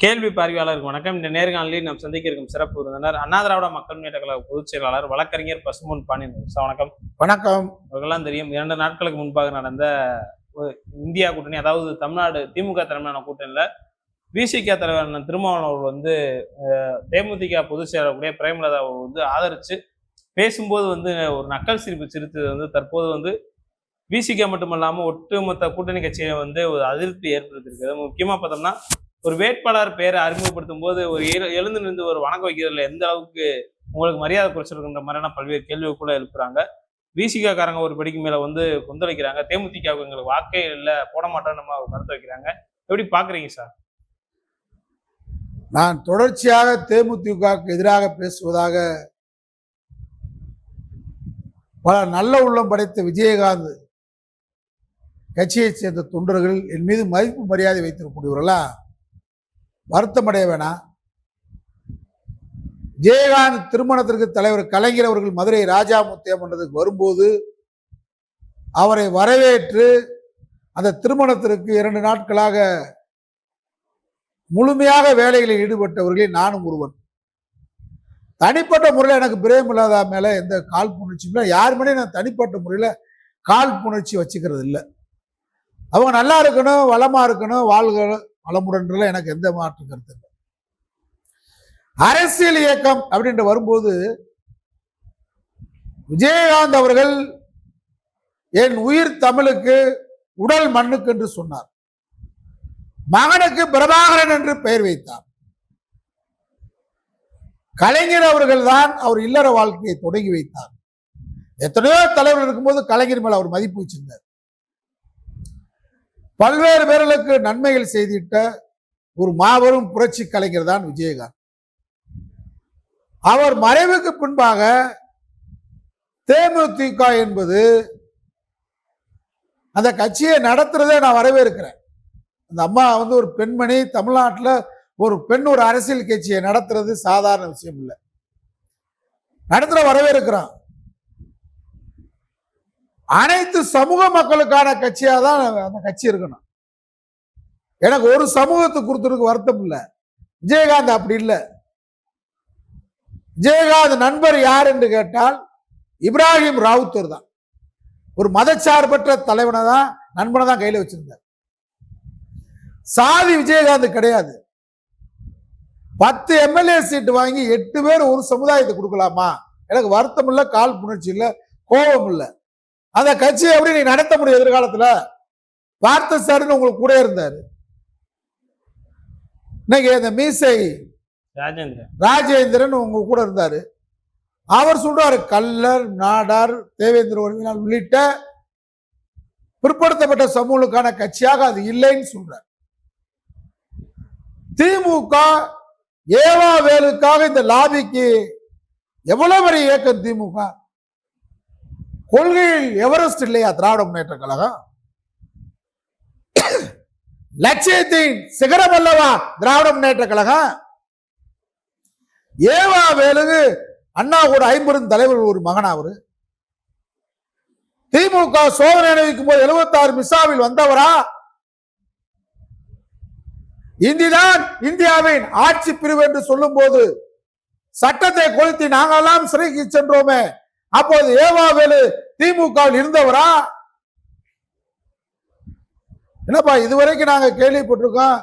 கேள்வி பார்வையாளருக்கு வணக்கம். இந்த நேர்காணலில் நாம் சந்திக்க இருக்கும் சிறப்பு விருந்தினர் அண்ணா திராவிட மக்கள் முன்னேற்ற கழக பொதுச் செயலாளர் வழக்கறிஞர் பசும்பொன் பாண்டியன் சார். வணக்கம். வணக்கம். அவர்களெல்லாம் தெரியும், 2 நாட்களுக்கு முன்பாக நடந்த இந்தியா கூட்டணி, அதாவது தமிழ்நாடு திமுக தலைமையான கூட்டணியில விசிக தலைவர் திருமாவளவன் அவர்கள் வந்து தேமுதிக பொதுச் செயலாளருடைய பிரேமலதா அவர்கள் வந்து ஆதரிச்சு பேசும்போது வந்து ஒரு நக்கல் சிரிப்பு சிரித்தது வந்து தற்போது வந்து விசிக மட்டுமல்லாமல் ஒட்டுமொத்த கூட்டணி கட்சியை வந்து ஒரு அதிருப்தி ஏற்படுத்தியிருக்கிறது. முக்கியமா பார்த்தோம்னா, ஒரு வேட்பாளர் பேரை அறிமுகப்படுத்தும் போது ஒரு எழுந்து நின்று ஒரு வணக்கம் வைக்கிறதுல எந்த அளவுக்கு உங்களுக்கு மரியாதை குறைச்சிருக்கின்ற மாதிரியான பல்வேறு கேள்விகள் கூட எழுப்புறாங்க. விசிக காரங்க ஒரு படிக்கு மேல வந்து கொந்தளிக்கிறாங்க. தேமுதிகவுக்கு எங்களுக்கு வாக்கே இல்லை, போட மாட்டோம்னு நம்ம கருத்து வைக்கிறாங்க. எப்படி பாக்குறீங்க சார்? நான் தொடர்ச்சியாக தேமுதிகவுக்கு எதிராக பேசுவதாக பல நல்ல உள்ளம் படைத்த விஜயகாந்த் கட்சியைச் சேர்ந்த தொண்டர்கள் என் மீது மதிப்பு மரியாதை வைத்திருக்கக்கூடியவர்களா வருத்தமடைய வேணாம். விஜயகாந்த் திருமணத்திற்கு தலைவர் கலைஞர் அவர்கள் மதுரை ராஜா முத்தியமன்றத்துக்கு வரும்போது அவரை வரவேற்று அந்த திருமணத்திற்கு 2 நாட்களாக முழுமையாக வேலைகளில் ஈடுபட்டவர்களில் நானும் ஒருவன். தனிப்பட்ட முறையில் எனக்கு பிரேமலதா மேல எந்த காழ்ப்புணர்ச்சியும் இல்லை. யார் மேலேயும் நான் தனிப்பட்ட முறையில் காழ்ப்புணர்ச்சி வச்சுக்கிறது இல்லை. அவங்க நல்லா இருக்கணும், வளமா இருக்கணும், வாழ்க வளமுடன் எனக்கு எந்த மாற்று கருத்து இல்லை. அரசியல் இயக்கம் அப்படின்ற வரும்போது விஜயகாந்த் அவர்கள் என் உயிர் தமிழுக்கு உடல் மண்ணுக்கு என்று சொன்னார். மகனுக்கு பிரபாகரன் என்று பெயர் வைத்தார். கலைஞர் அவர்கள் தான் அவர் இல்லற வாழ்க்கையை தொடங்கி வைத்தார். எத்தனையோ தலைவர் இருக்கும்போது கலைஞர் மேல அவர் மதிப்பு வச்சிருந்தார். பல்வேறு பேர்களுக்கு நன்மைகள் செய்திட்ட ஒரு மாபெரும் புரட்சி கலைஞர் தான் விஜயகாந்த். அவர் மறைவுக்கு பின்பாக தேமுதிக என்பது அந்த கட்சியை நடத்துறதே நான் வரவேற்கிறேன். அந்த அம்மா வந்து ஒரு பெண்மணி, தமிழ்நாட்டில் ஒரு பெண் ஒரு அரசியல் கட்சியை நடத்துறது சாதாரண விஷயம் இல்லை. நடத்துற வரவேற்கிறான். அனைத்து சமூக மக்களுக்கான கட்சியா தான் அந்த கட்சி இருக்கணும். எனக்கு ஒரு சமூகத்துக்கு கொடுத்துருக்கு வருத்தம் இல்லை. விஜயகாந்த் அப்படி இல்லை. விஜயகாந்த் நண்பர் யார் என்று கேட்டால் இப்ராஹிம் ராவுத்தர் தான். ஒரு மதச்சார்பற்ற தலைவனை தான், நண்பனை தான் கையில வச்சிருந்தார். சாதி விஜயகாந்த் கிடையாது. 10 எம்எல்ஏ சீட்டு வாங்கி 8 பேர் ஒரு சமுதாயத்துக்கு கொடுக்கலாமா? எனக்கு வருத்தம் இல்லை, காழ்ப்புணர்ச்சி இல்லை, கோபம் இல்லை. அந்த கட்சியை எப்படி நீ நடத்த முடியும்? எதிர்காலத்துல பார்த்த சார்னு உங்களுக்கு கூட இருந்தாரு. இன்னைக்கு அந்த மீசை ராஜேந்திரன் உங்க கூட இருந்தாரு. அவர் சொல்றாரு கல்லர், நாடார், தேவேந்திர உறவினர் உள்ளிட்ட பிற்படுத்தப்பட்ட சமூகங்களுக்கான கட்சியாக அது இல்லைன்னு சொல்றார். திமுக ஏவா வேலுக்காக இந்த லாபிக்கு எவ்வளவு பெரிய இயக்கம் திமுக. கொள்கையில் எவரெஸ்ட் இல்லையா திராவிட முன்னேற்ற கழகம்? லட்சியத்தின் சிகரம் அல்லவா திராவிட முன்னேற்ற கழகம்? ஏவா வேலுக்கு அண்ணா கூட 50 தலைவர்கள் ஒரு மகன். அவரு திமுக சோதனை அனுபவிக்கும் போது 76 மிசாவில் வந்தவரா? இந்திதான் இந்தியாவின் ஆட்சி பிரிவு என்று சொல்லும் போது சட்டத்தை கொளுத்தி நாங்கெல்லாம் சிறைக்கு சென்றோமே, அப்போது ஏவா வேலு திமுகவில் இருந்தவரா? என்னப்பா இதுவரைக்கும் நாங்க கேள்விப்பட்டிருக்கோம்.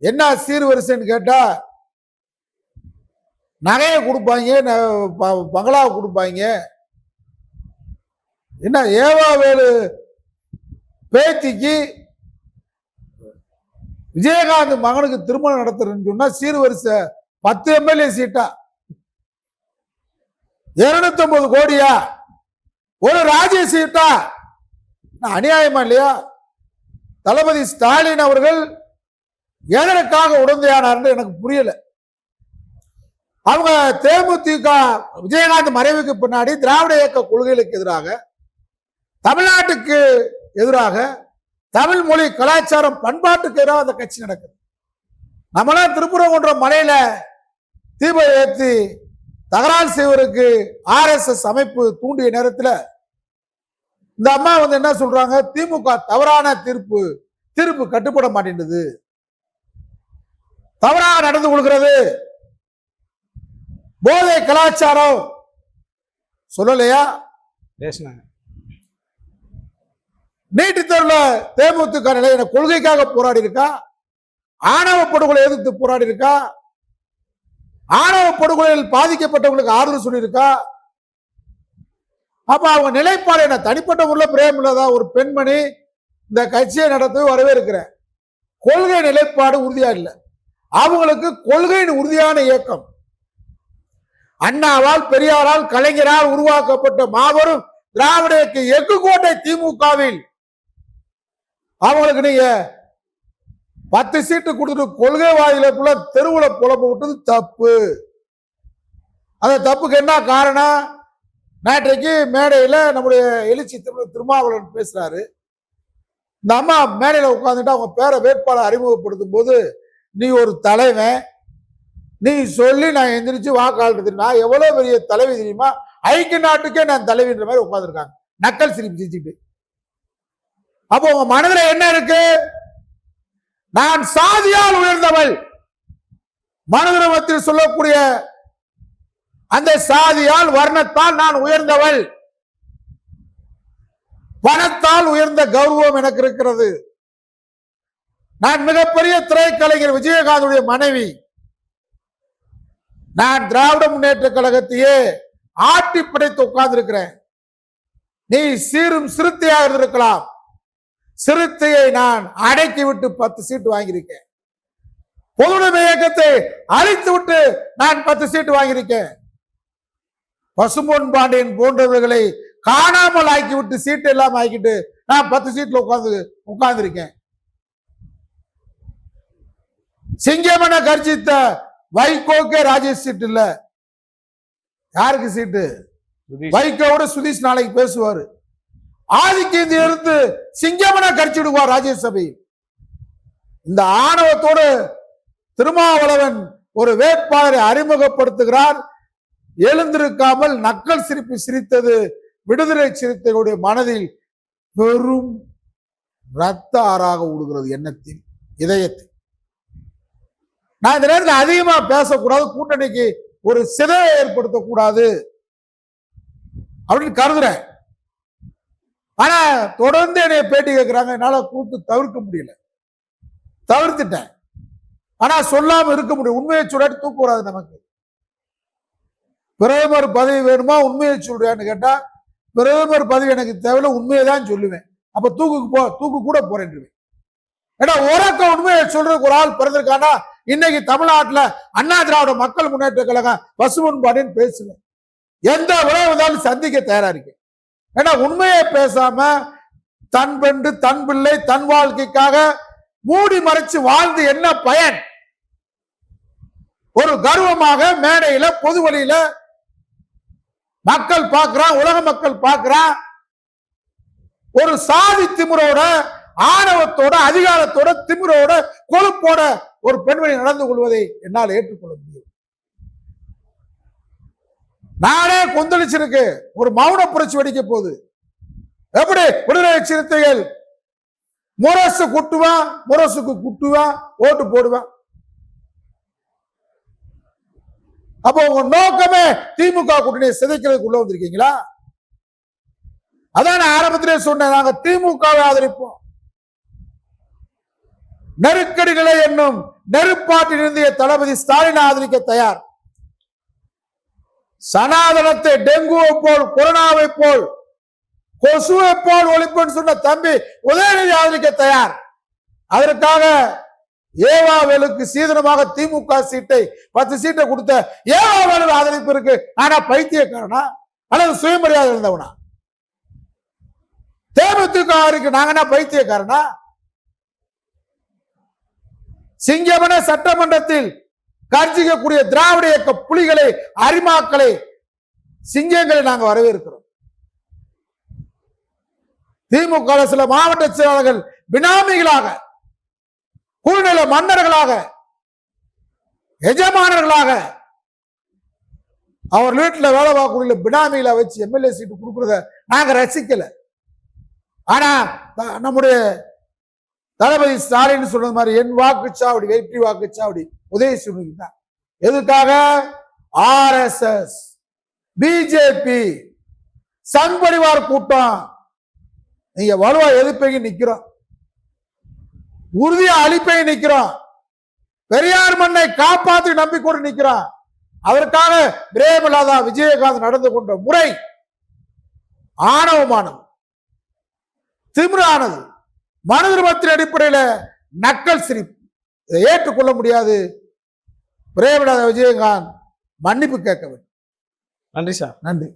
என்ன சீர்வரிசைன்னு கேட்டா நகையை கொடுப்பாங்க, பங்களாவை கொடுப்பாங்க. என்ன ஏவா வேலு பேத்திக்கு விஜயகாந்த் மகனுக்கு திருமணம் நடத்துறேன்னு சொன்னா சீர்வரிசை 10 எம்எல்ஏ சீட்டா, 250 கோடியா, ஒரு ராஜ்ய சீட்டா? அநியாயமா இல்லையா? தளபதி ஸ்டாலின் அவர்கள் எதற்காக உடந்தையானார் எனக்கு புரியல. அவங்க தேமுதிக விஜயகாந்த் மறைவுக்கு பின்னாடி திராவிட இயக்க கொள்கைகளுக்கு எதிராக, தமிழ்நாட்டுக்கு எதிராக, தமிழ் மொழி கலாச்சாரம் பண்பாட்டுக்கு எதிராக அந்த கட்சி நடக்குது. நம்மளாம் திருப்பரங்குன்றம் மலையில தீபம் ஏற்றி தகராறு செய்வதற்கு RSS அமைப்பு தூண்டிய நேரத்தில் இந்த அம்மா வந்து என்ன சொல்றாங்க? திமுக தவறான தீர்ப்பு கட்டுப்பட மாட்டேங்குது. தவறாக நடந்து கொள்கிறது, போதை கலாச்சாரம் சொல்லலையா? பேசினாங்க. நீட்டுத் தேர்வுல தேமுதிக நிலையின கொள்கைக்காக போராடி இருக்கா? ஆணவ படுகொலை எதிர்த்து போராடி இருக்கா? ஆணவ படுகொலையில் பாதிக்கப்பட்டவங்களுக்கு ஆறுதல் சொல்லியிருக்கா? அப்ப அவங்க நிலைப்பாடு என்ன? தனிப்பட்ட முறையில் பிரேம் இல்லாத ஒரு பெண்மணி இந்த கட்சியை நடத்த வரவே இருக்கிற கொள்கை நிலைப்பாடு உறுதியா இல்லை. அவங்களுக்கு கொள்கையின் உறுதியான இயக்கம் அண்ணாவால், பெரியாரால், கலைஞரால் உருவாக்கப்பட்ட மாபெரும் திராவிட இயக்க எஃகு கோட்டை திமுகவில் அவங்களுக்கு நீங்க 10 சீட்டு கொடுத்துட்டு கொள்கைவாதிகளுக்குள்ள தெருவுல புலம்பு விட்டது தப்பு. அந்த தப்புக்கு என்ன காரணம்? நேற்றைக்கு மேடையில நம்முடைய எழுச்சி திருமாவளவன் பேசுறாரு. இந்த அம்மா மேடையில உட்கார்ந்துட்டு அவங்க பேரை வேட்பாளர் அறிமுகப்படுத்தும் போது, நீ ஒரு தலைவன், நீ சொல்லி நான் எந்திரிச்சு வாக்காளர், நான் எவ்வளவு பெரிய தலைவி தெரியுமா, ஐக்கிய நாட்டுக்கே நான் தலைவின்ற மாதிரி உட்கார்ந்துருக்காங்க நக்கல் சிரிப்பு சிரிச்சுட்டு. அப்போ உங்க மனதில் என்ன இருக்கு? நான் சாதியால் உயர்ந்தவள், மனதில் சொல்லக்கூடிய அந்த சாதியால், வர்ணத்தால் நான் உயர்ந்தவள், பணத்தால் உயர்ந்த கௌரவம் எனக்கு இருக்கிறது. நான் மிகப்பெரிய திரைக்கலைஞர் விஜயகாந்துடைய மனைவி. நான் திராவிட முன்னேற்ற கழகத்தையே ஆட்டி படைத்து உட்கார்ந்து இருக்கிறேன். நீ சீரும் சிறுத்தையாக இருந்திருக்கலாம், சிறுத்தையை நான் அடக்கி விட்டு 10 சீட்டு வாங்கியிருக்கேன். பொதுவுடைமை இயக்கத்தை அழித்து விட்டு நான் 10 சீட்டு வாங்கியிருக்கேன். பசும்பொன் பாண்டியன் போன்றவர்களை காணாமல் ஆக்கிவிட்டு சீட்டு எல்லாம் ஆக்கிட்டு நான் 10 சீட்ல உட்கார்ந்து இருக்கேன். சிங்கமன கர்ஜித்த வைகோக்கே ராஜேஷ் சீட்டு இல்ல. யாருக்கு சீட்டு? வைகோவோட சுதீஷ் நாளைக்கு பேசுவாரு. ஆதிக்க இருந்து சிங்கமன கர்ச்சிடுவார் ராஜேஷ் சபை. இந்த ஆணவத்தோடு திருமாவளவன் ஒரு வேட்பாளரை அறிமுகப்படுத்துகிறார். எழுந்திருக்காமல் நக்கல் சிரிப்பு சிரித்தது விடுதலை சிறுத்தைகளுடைய மனதில் பெரும் ரத்த ஆறாக ஓடுகிறது, எண்ணத்தில், இதயத்தில். நான் இந்த நேரத்தில் அதிகமா பேசக்கூடாது, கூட்டணிக்கு ஒரு சிதைவை ஏற்படுத்தக்கூடாது அப்படின்னு கருதுறேன். ஆனா தொடர்ந்து என்னைய பேட்டி கேட்கிறாங்க, என்னால கூட்டு தவிர்க்க முடியல, தவிர்த்துட்டேன். ஆனா சொல்லாம இருக்க முடியும். உண்மையை சொல்லாட்டி தூக்கூடாது. நமக்கு பிரதமர் பதவி வேணுமா, உண்மையை சொல்றியான்னு கேட்டா, பிரதமர் பதவி எனக்கு தேவையில்ல, உண்மையை தான் சொல்லுவேன். அப்ப தூக்கு கூட போறேன். ஏன்னா உறக்க உண்மையை சொல்றதுக்கு ஒரு ஆள் பிறந்திருக்கானா? இன்னைக்கு தமிழ்நாட்டுல அண்ணா திராவிட மக்கள் முன்னேற்ற கழகம் பசும்பொன் பாண்டியன் பேசுவேன். எந்த உறவு வந்தாலும் சந்திக்க தயாரா இருக்கேன். ஏன்னா உண்மையை பேசாம தன் பெண்டு, தன் பிள்ளை, தன் வாழ்க்கைக்காக மூடி மறைச்சு வாழ்ந்து என்ன பயன்? ஒரு கர்வமாக மேடையில, பொது வழியில மக்கள் பார்க்கிறான், உலக மக்கள் பார்க்கிறான். ஒரு சாதி திமிரோட, ஆணவத்தோட, அதிகாரத்தோட, திமிரோட, கொழுப்போட ஒரு பெண்மணி நடந்து கொள்வதை என்னால் ஏற்றுக்கொள்ள முடியும். நானே கொந்தளிச்சிருக்கு. ஒரு மௌன புரட்சி வெடிக்க போகுது. எப்படி விடுதலை சிறுத்தைகள் முரசு குட்டுவான், முரசுக்கு குட்டுவான், ஓட்டு போடுவான். அப்போ உங்க நோக்கமே திமுக கூட்டணியை சிதைக்கிறதுக்கு உள்ள வந்திருக்கீங்களா? அதான் நான் ஆரம்பத்திலே சொன்னேன், நாங்க திமுகவை ஆதரிப்போம். நெருக்கடி நிலை என்னும் நெருப்பாட்டில் இருந்திய தளபதி ஸ்டாலின் ஆதரிக்க தயார். சனாதனத்தை டெங்குவை போல், கொரோனாவை போல், கொசுவை போல் ஒழிப்புன்னு சொன்ன தம்பி உதயநிதி ஆதரிக்க தயார். அதற்காக ஏவாவேலுக்கு சீதனமாக திமுக சீட்டை 10 சீட்டை கொடுத்த ஏவாவேலு ஆதரிப்பு இருக்கு. ஆனா பைத்தியக்காரனா அல்லது சுயமரியாதை இருந்தவனா? தேமுதிக இருக்கு, நாங்கன்னா பைத்தியக்காரனா? சிங்கமன சட்டமன்றத்தில் கர்ஜிக்கக்கூடிய திராவிட இயக்க புலிகளை, அரிமாக்களை, சிங்கங்களை நாங்கள் வரவேற்கிறோம். திமுக சில மாவட்ட செயலாளர்கள் பினாமிகளாக, குழுநில மன்னர்களாக, எஜமானர்களாக அவர் வீட்டில் வேலை பார்க்கக்கூடிய பினாமிகளை வச்சு எம்எல்ஏ சீட்டு கொடுக்கறத நாங்க ரசிக்கல. ஆனா நம்முடைய தளபதி ஸ்டாலின் சொன்னது மாதிரி என் வாக்குச்சாவடி வெற்றி வாக்குச்சாவடி உதயசூரியனுக்கு தான். எதுக்காக? ஆர்எஸ்எஸ், பிஜேபி, சங் பரிவார் கூட்டம். நீங்க வலுவா எதிர்ப்பைக்கு நிக்கிறோம், உறுதியா அழிப்பை நிக்கிறோம், பெரியார் மண்ணை காப்பாற்றி நம்பிக்கொண்டு நிக்கிறோம். அதற்காக பிரேமலதா விஜயகாந்த் நடந்து கொண்ட முறை ஆணவமானது, திமிரானது, மனதிருமத்தின் அடிப்படையில நக்கல் சிரிப்பு. இதை ஏற்றுக்கொள்ள முடியாது. பிரேமலதா விஜயகாந்த் மன்னிப்பு கேட்க வேண்டும். நன்றி சார். நன்றி.